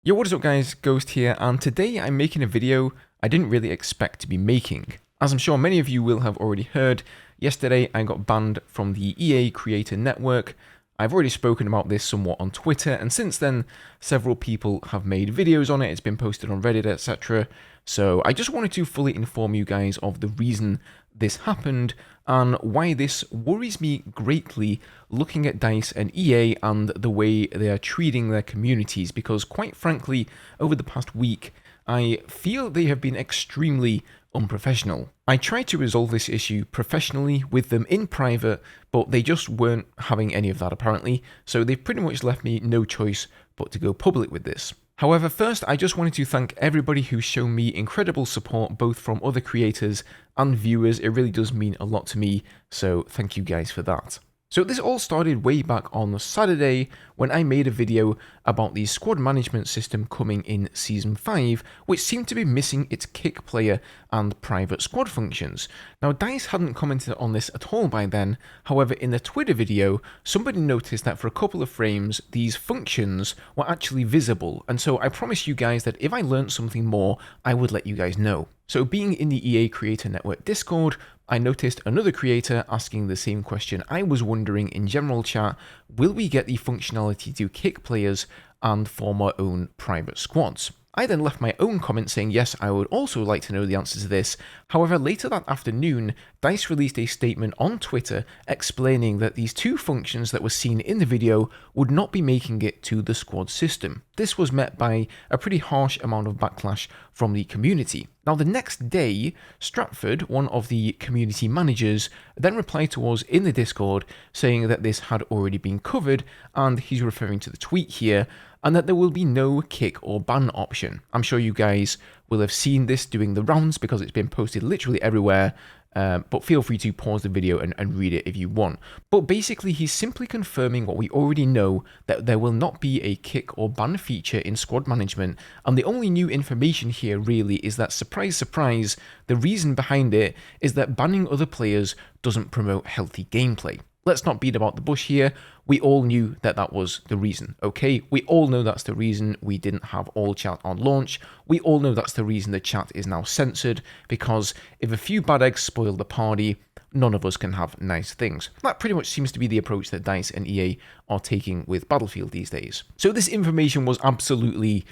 Yo, what is up guys, Ghost here, and today I'm making a video I didn't really expect to be making. As I'm sure many of you will have already heard, yesterday I got banned from the EA Creator Network. I've already spoken about this somewhat on Twitter, and since then several people have made videos on it, it's been posted on Reddit, etc. So I just wanted to fully inform you guys of the reason this happened and why this worries me greatly looking at DICE and EA and the way they are treating their communities, because quite frankly, over the past week, I feel they have been extremely unprofessional. I tried to resolve this issue professionally with them in private, but they just weren't having any of that apparently, so they've pretty much left me no choice but to go public with this. However, first I just wanted to thank everybody who's shown me incredible support both from other creators and viewers. It really does mean a lot to me, so thank you guys for that. So this all started way back on Saturday when I made a video about the squad management system coming in Season 5, which seemed to be missing its kick player and private squad functions. Now DICE hadn't commented on this at all by then, however in the Twitter video, somebody noticed that for a couple of frames, these functions were actually visible, and so I promised you guys that if I learned something more, I would let you guys know. So being in the EA Creator Network Discord, I noticed another creator asking the same question I was wondering in general chat: will we get the functionality to kick players and form our own private squads? I then left my own comment saying yes, I would also like to know the answer to this. However, later that afternoon, DICE released a statement on Twitter explaining that these two functions that were seen in the video would not be making it to the squad system. This was met by a pretty harsh amount of backlash from the community. Now the next day, Stratford, one of the community managers, then replied to us in the Discord saying that this had already been covered, and he's referring to the tweet here, and that there will be no kick or ban option. I'm sure you guys will have seen this doing the rounds because it's been posted literally everywhere, but feel free to pause the video and read it if you want. But basically he's simply confirming what we already know, that there will not be a kick or ban feature in squad management, and the only new information here really is that, surprise surprise, the reason behind it is that banning other players doesn't promote healthy gameplay. Let's not beat about the bush here. We all knew that that was the reason, okay? We all know that's the reason we didn't have all chat on launch. We all know that's the reason the chat is now censored, because if a few bad eggs spoil the party, none of us can have nice things. That pretty much seems to be the approach that DICE and EA are taking with Battlefield these days. So this information was absolutely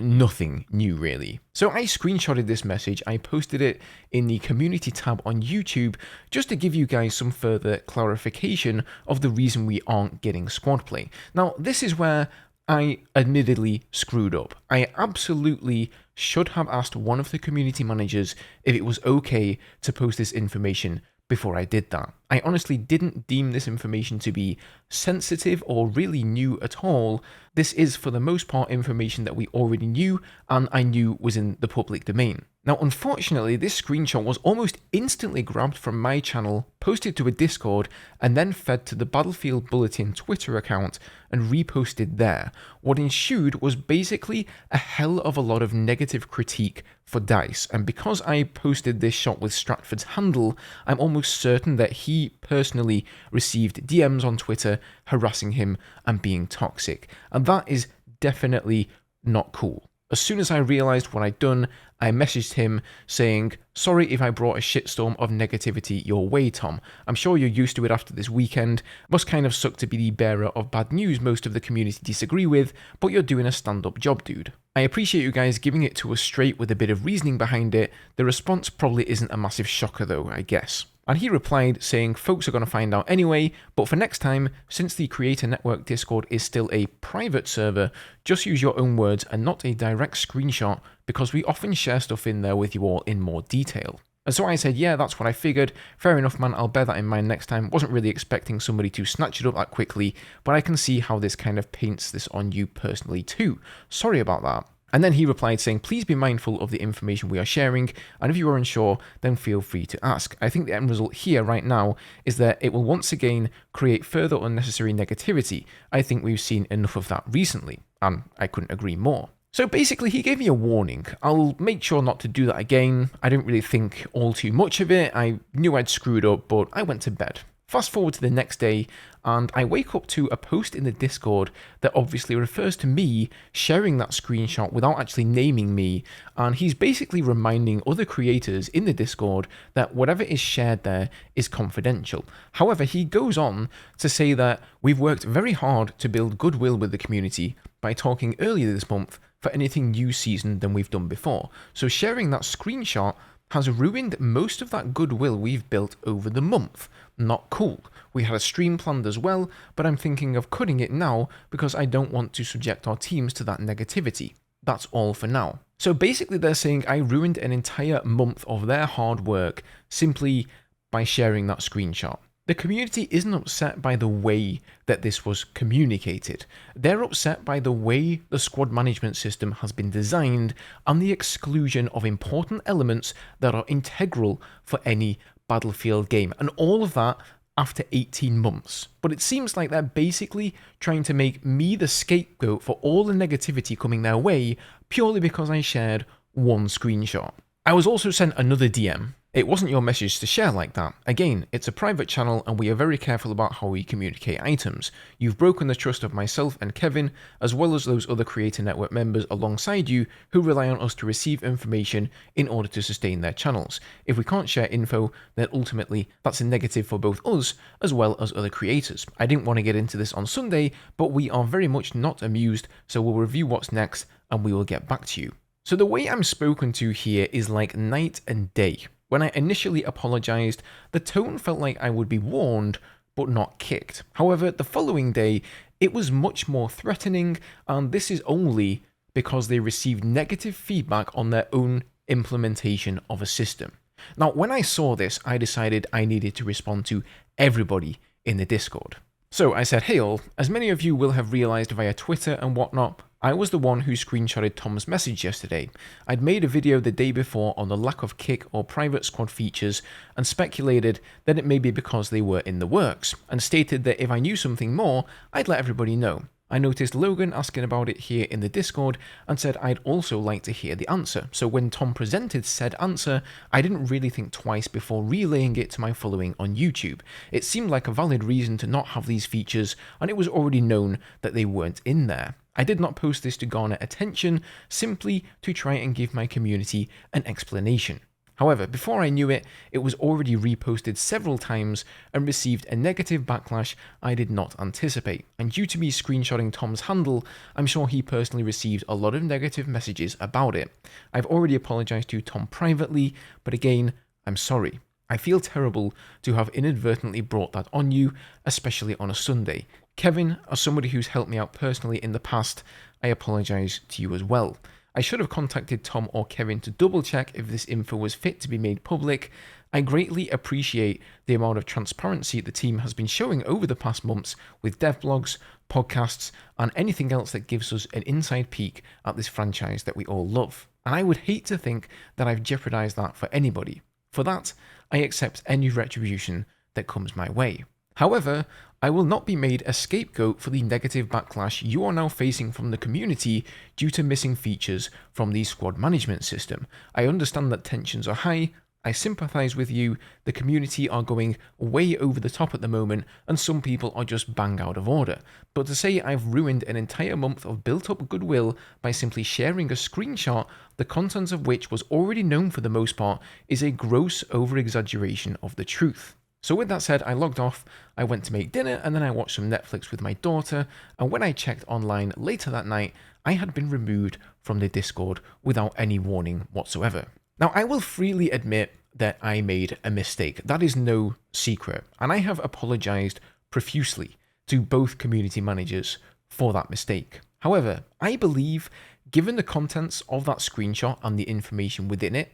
nothing new really. So I screenshotted this message, I posted it in the community tab on YouTube just to give you guys some further clarification of the reason we aren't getting squad play. Now this is where I admittedly screwed up. I absolutely should have asked one of the community managers if it was okay to post this information before I did that. I honestly didn't deem this information to be sensitive or really new at all. This is for the most part information that we already knew and I knew was in the public domain. Now unfortunately this screenshot was almost instantly grabbed from my channel, posted to a Discord, and then fed to the Battlefield Bulletin Twitter account and reposted there. What ensued was basically a hell of a lot of negative critique for DICE, and because I posted this shot with Stratford's handle, I'm almost certain that he personally received DMs on Twitter harassing him and being toxic, and that is definitely not cool. As soon as I realised what I'd done, I messaged him saying, sorry if I brought a shitstorm of negativity your way, Tom. I'm sure you're used to it after this weekend. Must kind of suck to be the bearer of bad news most of the community disagree with, but you're doing a stand-up job, dude. I appreciate you guys giving it to us straight with a bit of reasoning behind it. The response probably isn't a massive shocker though, I guess. And he replied saying folks are going to find out anyway, but for next time, since the Creator Network Discord is still a private server, just use your own words and not a direct screenshot, because we often share stuff in there with you all in more detail. And so I said, yeah, that's what I figured. Fair enough, man, I'll bear that in mind next time. Wasn't really expecting somebody to snatch it up that quickly, but I can see how this kind of paints this on you personally too. Sorry about that. And then he replied saying, please be mindful of the information we are sharing, and if you are unsure, then feel free to ask. I think the end result here right now is that it will once again create further unnecessary negativity. I think we've seen enough of that recently, and I couldn't agree more. So basically he gave me a warning. I'll make sure not to do that again. I didn't really think all too much of it. I knew I'd screwed up, but I went to bed. Fast forward to the next day, and I wake up to a post in the Discord that obviously refers to me sharing that screenshot without actually naming me, and he's basically reminding other creators in the Discord that whatever is shared there is confidential. However, he goes on to say that we've worked very hard to build goodwill with the community by talking earlier this month for anything new season than we've done before. So sharing that screenshot has ruined most of that goodwill we've built over the month. Not cool. We had a stream planned as well, but I'm thinking of cutting it now because I don't want to subject our teams to that negativity. That's all for now. So basically they're saying I ruined an entire month of their hard work simply by sharing that screenshot. The community isn't upset by the way that this was communicated. They're upset by the way the squad management system has been designed and the exclusion of important elements that are integral for any Battlefield game. And all of that after 18 months. But it seems like they're basically trying to make me the scapegoat for all the negativity coming their way purely because I shared one screenshot. I was also sent another DM. It wasn't your message to share like that. Again, it's a private channel and we are very careful about how we communicate items. You've broken the trust of myself and Kevin, as well as those other Creator Network members alongside you who rely on us to receive information in order to sustain their channels. If we can't share info, then ultimately that's a negative for both us as well as other creators. I didn't want to get into this on Sunday, but we are very much not amused, so we'll review what's next and we will get back to you. So the way I'm spoken to here is like night and day. When I initially apologised, the tone felt like I would be warned, but not kicked. However, the following day, it was much more threatening, and this is only because they received negative feedback on their own implementation of a system. Now, when I saw this, I decided I needed to respond to everybody in the Discord. So I said, hey all, as many of you will have realised via Twitter and whatnot, I was the one who screenshotted Tom's message yesterday. I'd made a video the day before on the lack of kick or private squad features and speculated that it may be because they were in the works, and stated that if I knew something more, I'd let everybody know. I noticed Logan asking about it here in the Discord and said I'd also like to hear the answer. So when Tom presented said answer, I didn't really think twice before relaying it to my following on YouTube. It seemed like a valid reason to not have these features, and it was already known that they weren't in there. I did not post this to garner attention, simply to try and give my community an explanation. However, before I knew it, it was already reposted several times and received a negative backlash I did not anticipate. And due to me screenshotting Tom's handle, I'm sure he personally received a lot of negative messages about it. I've already apologised to Tom privately, but again, I'm sorry. I feel terrible to have inadvertently brought that on you, especially on a Sunday. Kevin, as somebody who's helped me out personally in the past, I apologise to you as well. I should have contacted Tom or Kevin to double check if this info was fit to be made public. I greatly appreciate the amount of transparency the team has been showing over the past months with devlogs, podcasts, and anything else that gives us an inside peek at this franchise that we all love. And I would hate to think that I've jeopardised that for anybody. For that, I accept any retribution that comes my way. However, I will not be made a scapegoat for the negative backlash you are now facing from the community due to missing features from the squad management system. I understand that tensions are high, I sympathise with you, the community are going way over the top at the moment, and some people are just bang out of order. But to say I've ruined an entire month of built-up goodwill by simply sharing a screenshot, the contents of which was already known for the most part, is a gross over-exaggeration of the truth. So with that said, I logged off, I went to make dinner, and then I watched some Netflix with my daughter, and when I checked online later that night, I had been removed from the Discord without any warning whatsoever. Now, I will freely admit that I made a mistake. That is no secret, and I have apologised profusely to both community managers for that mistake. However, I believe, given the contents of that screenshot and the information within it,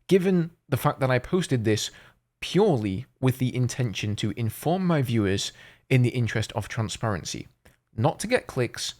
given the fact that I posted this purely with the intention to inform my viewers in the interest of transparency, not to get clicks,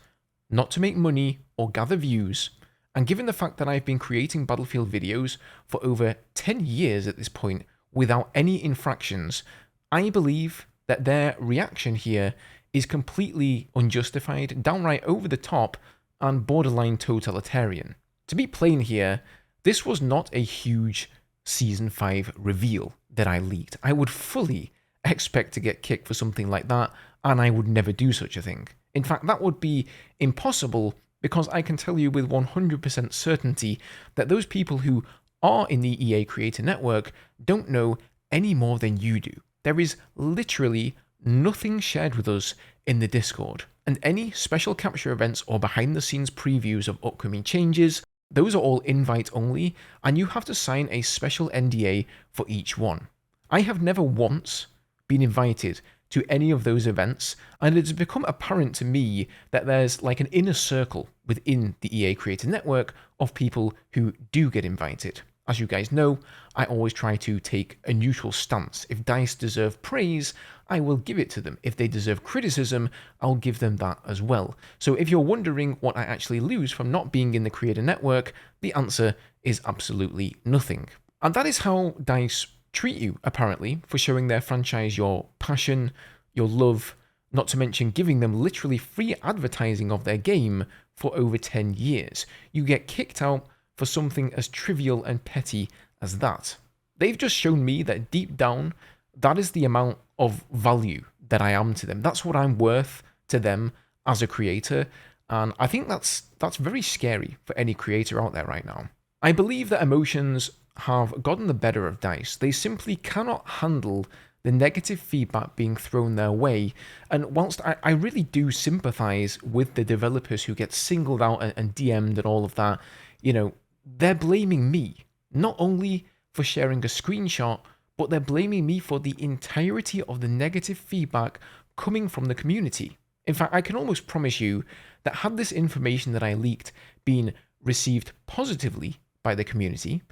not to make money or gather views, and given the fact that I've been creating Battlefield videos for over 10 years at this point without any infractions, I believe that their reaction here is completely unjustified, downright over the top, and borderline totalitarian. To be plain here, this was not a huge Season 5 reveal that I leaked. I would fully expect to get kicked for something like that, and I would never do such a thing. In fact, that would be impossible because I can tell you with 100% certainty that those people who are in the EA Creator Network don't know any more than you do. There is literally nothing shared with us in the Discord, and any special capture events or behind the scenes previews of upcoming changes, those are all invite only, and you have to sign a special NDA for each one. I have never once been invited to any of those events, and it has become apparent to me that there's like an inner circle within the EA Creator Network of people who do get invited. As you guys know, I always try to take a neutral stance. If DICE deserve praise, I will give it to them. If they deserve criticism, I'll give them that as well. So if you're wondering what I actually lose from not being in the Creator Network, the answer is absolutely nothing. And that is how DICE treat you, apparently, for showing their franchise your passion, your love, not to mention giving them literally free advertising of their game for over 10 years. You get kicked out for something as trivial and petty as that. They've just shown me that deep down, that is the amount of value that I am to them. That's what I'm worth to them as a creator, and I think that's very scary for any creator out there right now. I believe that emotions have gotten the better of DICE. They simply cannot handle the negative feedback being thrown their way, and whilst I really do sympathize with the developers who get singled out and DM'd and all of that, you know, they're blaming me, not only for sharing a screenshot, but they're blaming me for the entirety of the negative feedback coming from the community. In fact, I can almost promise you that had this information that I leaked been received positively by the community,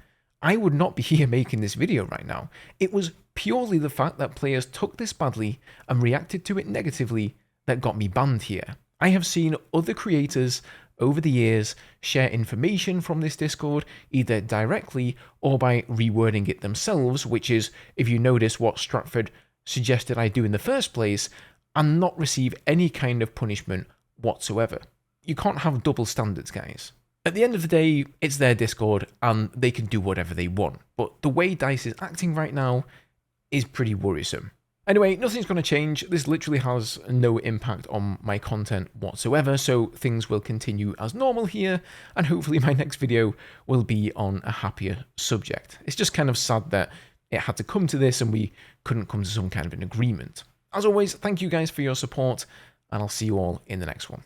I would not be here making this video right now. It was purely the fact that players took this badly and reacted to it negatively that got me banned here. I have seen other creators over the years share information from this Discord, either directly or by rewording it themselves, which is, if you notice, what Stratford suggested I do in the first place, and not receive any kind of punishment whatsoever. You can't have double standards, guys. At the end of the day, it's their Discord, and they can do whatever they want, but the way DICE is acting right now is pretty worrisome. Anyway, nothing's going to change. This literally has no impact on my content whatsoever, so things will continue as normal here, and hopefully my next video will be on a happier subject. It's just kind of sad that it had to come to this and we couldn't come to some kind of an agreement. As always, thank you guys for your support, and I'll see you all in the next one.